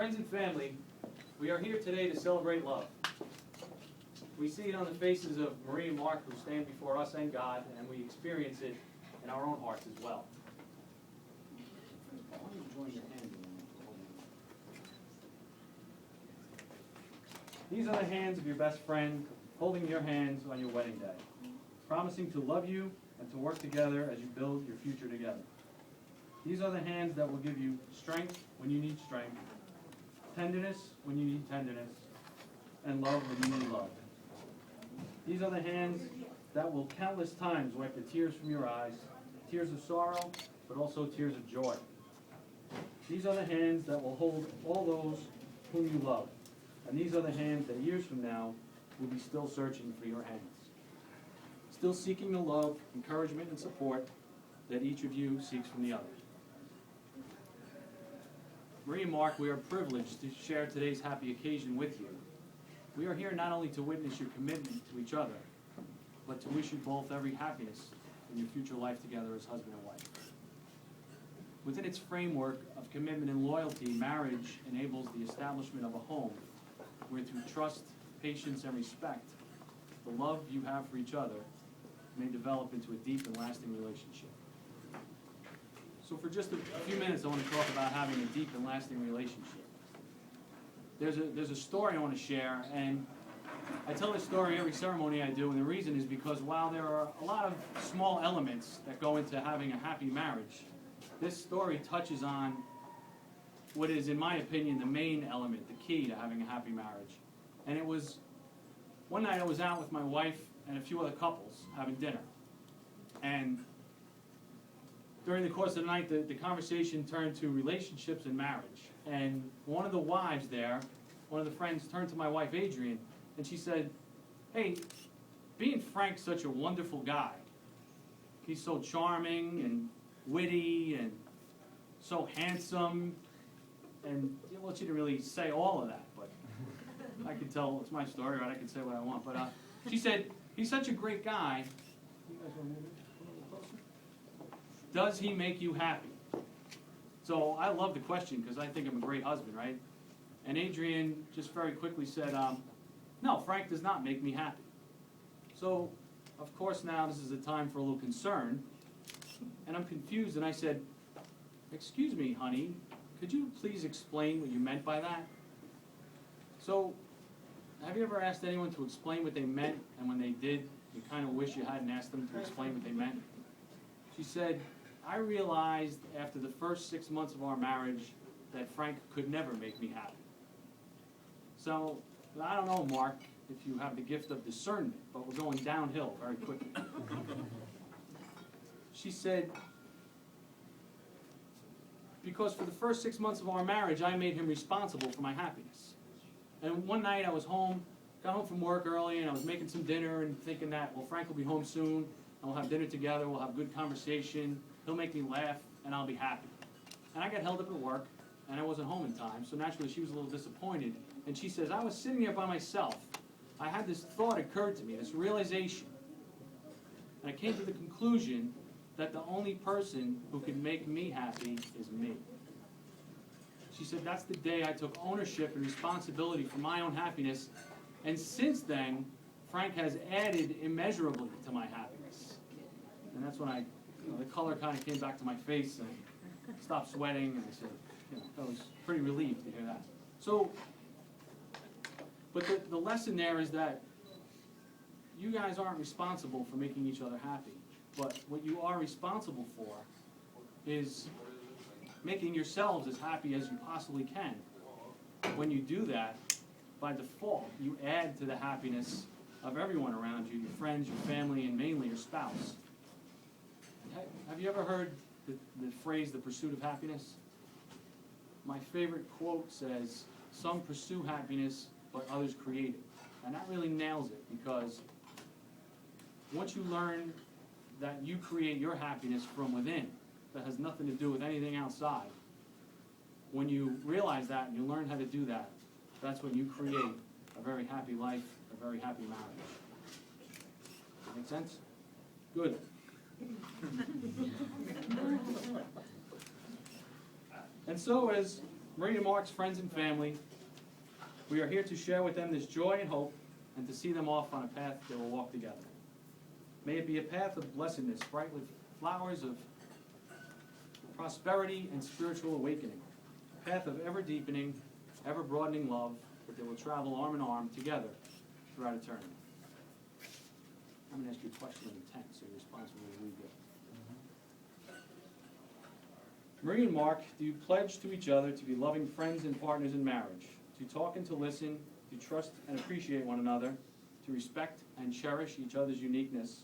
Friends and family, we are here today to celebrate love. We see it on the faces of Marie and Mark who stand before us and God, and we experience it in our own hearts as well. Why don't you join your hands in These are the hands of your best friend holding your hands on your wedding day, promising to love you and to work together as you build your future together. These are the hands that will give you strength when you need strength, tenderness when you need tenderness, and love when you need love. These are the hands that will countless times wipe the tears from your eyes, tears of sorrow, but also tears of joy. These are the hands that will hold all those whom you love. And these are the hands that years from now will be still searching for your hands, still seeking the love, encouragement, and support that each of you seeks from the other. Marie and Mark, we are privileged to share today's happy occasion with you. We are here not only to witness your commitment to each other, but to wish you both every happiness in your future life together as husband and wife. Within its framework of commitment and loyalty, marriage enables the establishment of a home where through trust, patience, and respect, the love you have for each other may develop into a deep and lasting relationship. So for just a few minutes, I want to talk about having a deep and lasting relationship. There's a story I want to share, and I tell this story every ceremony I do, and the reason is because while there are a lot of small elements that go into having a happy marriage, this story touches on what is, in my opinion, the main element, the key to having a happy marriage. And it was, one night I was out with my wife and a few other couples having dinner. And during the course of the night, the conversation turned to relationships and marriage. And one of the wives there, one of the friends, turned to my wife, Adrienne, and she said, "Hey, being Frank's such a wonderful guy. He's so charming and witty and so handsome." And well, she didn't really say all of that, but I could tell it's my story, right? I can say what I want. But she said, "He's such a great guy. You guys want to move it a little closer? Does he make you happy?" So I love the question because I think I'm a great husband, right? And Adrienne just very quickly said, "No, Frank does not make me happy." So, of course, now this is a time for a little concern. And I'm confused, and I said, "Excuse me, honey, could you please explain what you meant by that?" So, have you ever asked anyone to explain what they meant, and when they did, you kind of wish you hadn't asked them to explain what they meant? She said, "I realized after the first 6 months of our marriage that Frank could never make me happy." So, I don't know, Mark, if you have the gift of discernment, but we're going downhill very quickly. She said, "Because for the first 6 months of our marriage, I made him responsible for my happiness. And one night I was home, got home from work early, and I was making some dinner and thinking that, well, Frank will be home soon, and we'll have dinner together, we'll have good conversation, he'll make me laugh, and I'll be happy." And I got held up at work, and I wasn't home in time, so naturally she was a little disappointed. And she says, "I was sitting there by myself. I had this thought occurred to me, this realization. And I came to the conclusion that the only person who can make me happy is me." She said, "That's the day I took ownership and responsibility for my own happiness, and since then, Frank has added immeasurably to my happiness." And that's when the color kind of came back to my face, and I stopped sweating, and I said, I was pretty relieved to hear that. So, but the lesson there is that you guys aren't responsible for making each other happy. But what you are responsible for is making yourselves as happy as you possibly can. When you do that, by default, you add to the happiness of everyone around you, your friends, your family, and mainly your spouse. Have you ever heard the phrase, "the pursuit of happiness"? My favorite quote says, "Some pursue happiness, but others create it." And that really nails it, because once you learn that you create your happiness from within, that has nothing to do with anything outside, when you realize that and you learn how to do that, that's when you create a very happy life, a very happy marriage. Make sense? Good. And so as Marie and Mark's friends and family, we are here to share with them this joy and hope and to see them off on a path they will walk together. May it be a path of blessedness, bright with flowers of prosperity and spiritual awakening. A path of ever deepening, ever broadening love that they will travel arm in arm together throughout eternity. I'm going to ask you a question in 10, so your response will be good. Marie and Mark, do you pledge to each other to be loving friends and partners in marriage, to talk and to listen, to trust and appreciate one another, to respect and cherish each other's uniqueness,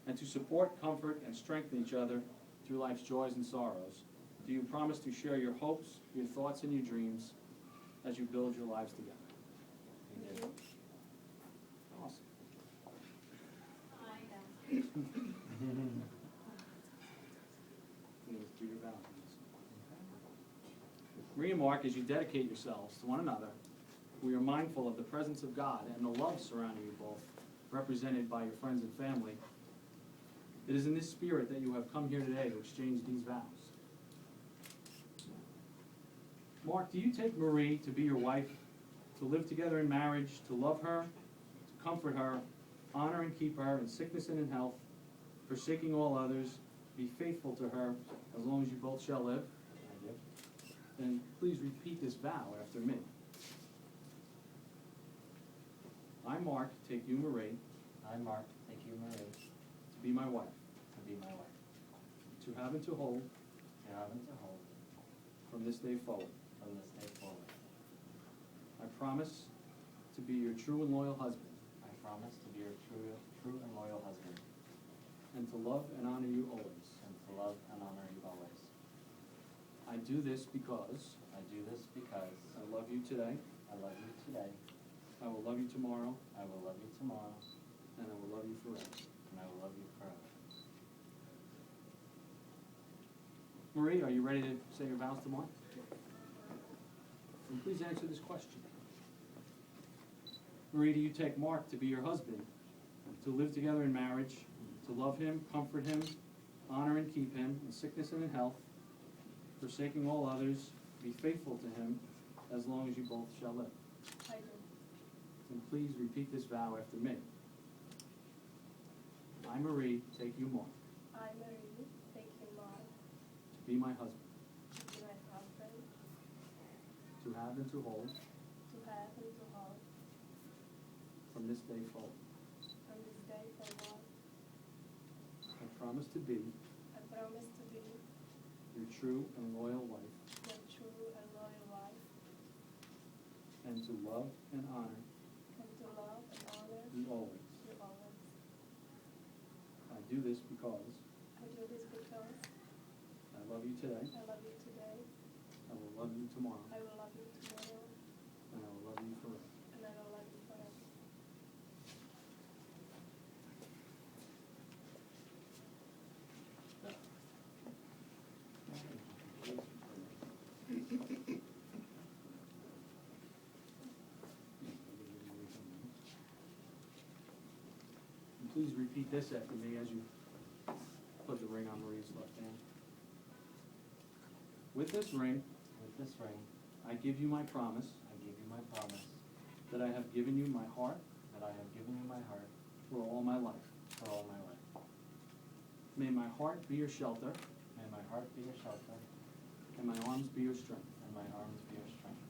and to support, comfort, and strengthen each other through life's joys and sorrows? Do you promise to share your hopes, your thoughts, and your dreams as you build your lives together? Mm-hmm. Awesome. Do your vows. Marie and Mark, as you dedicate yourselves to one another, we are mindful of the presence of God and the love surrounding you both, represented by your friends and family. It is in this spirit that you have come here today to exchange these vows. Mark, do you take Marie to be your wife, to live together in marriage, to love her, to comfort her, honor and keep her in sickness and in health, forsaking all others, be faithful to her as long as you both shall live? I do. Then please repeat this vow after me. I, Mark, take you, Marie, I, Mark, take you, Marie, to be my wife, to be my wife, to have and to hold to have and to hold from this day forward. from this day forward. I promise to be your true and loyal husband, I promise to be your true and loyal husband, and to love and honor you always. and to love and honor you always. I do this because I do this because I love you today, I love you today, I will love you tomorrow, I will love you tomorrow, and I will love you forever. and I will love you forever. Marie, are you ready to say your vows to Mark? And please answer this question. Marie, do you take Mark to be your husband, to live together in marriage, to love him, comfort him, honor and keep him in sickness and in health, forsaking all others, be faithful to him as long as you both shall live? I do. And please repeat this vow after me. I, Marie, take you, Mark, I, Marie, take you, Mark, to be my husband, to be my husband, to have and to hold to have and to hold from this day forward. from this day forward. I promise to be I promise to be your true and loyal wife, your true and loyal wife, and to love and honor and to love and honor you always. you always. I do this because I do this because I love you today, I love you today, I will love you tomorrow, I will love you tomorrow, and I will love you forever. and I will love you forever. And please repeat this after me as you put the ring on Marie's left hand. With this ring, With this ring, I give you my promise I give you my promise that I have given you my heart that I have given you my heart for all my life. for all my life. May my heart be your shelter, May my heart be your shelter, and my arms be your strength. and my arms be your strength.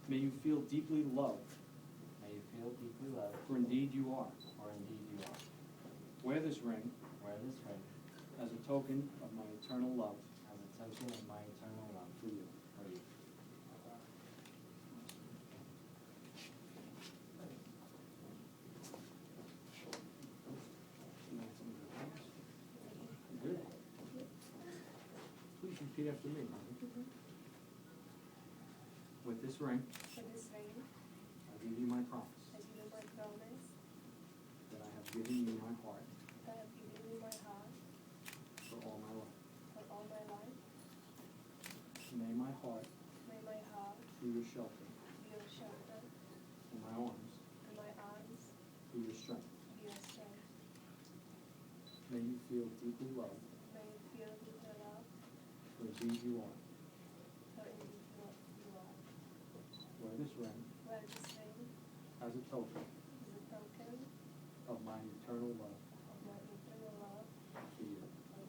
May you feel deeply loved, May you feel deeply loved, for indeed you are. for indeed you are. Wear this ring Wear this ring as a token of my eternal love as a token of my eternal love for you. for you. Good. Please repeat after me. With this ring, For this ring, I give you my promise I give you my promise that I have given you my heart that I have given you my heart for all my life. for all my life. May my heart May my heart be your shelter, be your shelter, and my arms and my arms be your strength. be your strength. May you feel deeply loved, May you feel deeply loved, for indeed you are. for this ring wear this ring as a token as a token of my eternal love of my eternal love for you. for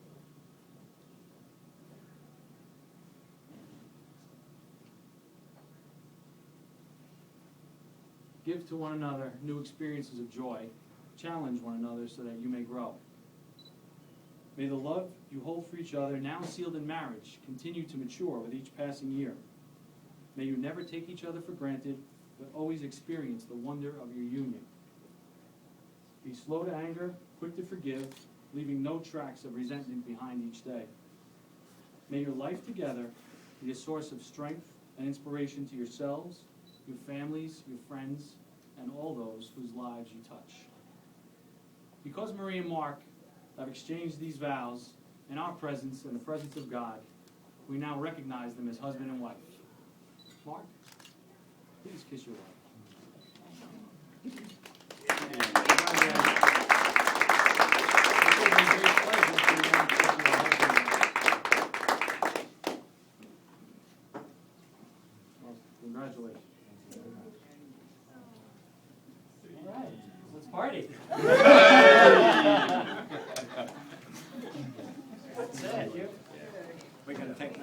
you. Give to one another new experiences of joy. Challenge one another so that you may grow. May the love you hold for each other, now sealed in marriage, continue to mature with each passing year. May you never take each other for granted, but always experience the wonder of your union. Be slow to anger, quick to forgive, leaving no tracks of resentment behind each day. May your life together be a source of strength and inspiration to yourselves, your families, your friends, and all those whose lives you touch. Because Marie and Mark have exchanged these vows in our presence and the presence of God, we now recognize them as husband and wife. Mark, please kiss your wife. Congratulations. All right, let's party. That's it. We're going to take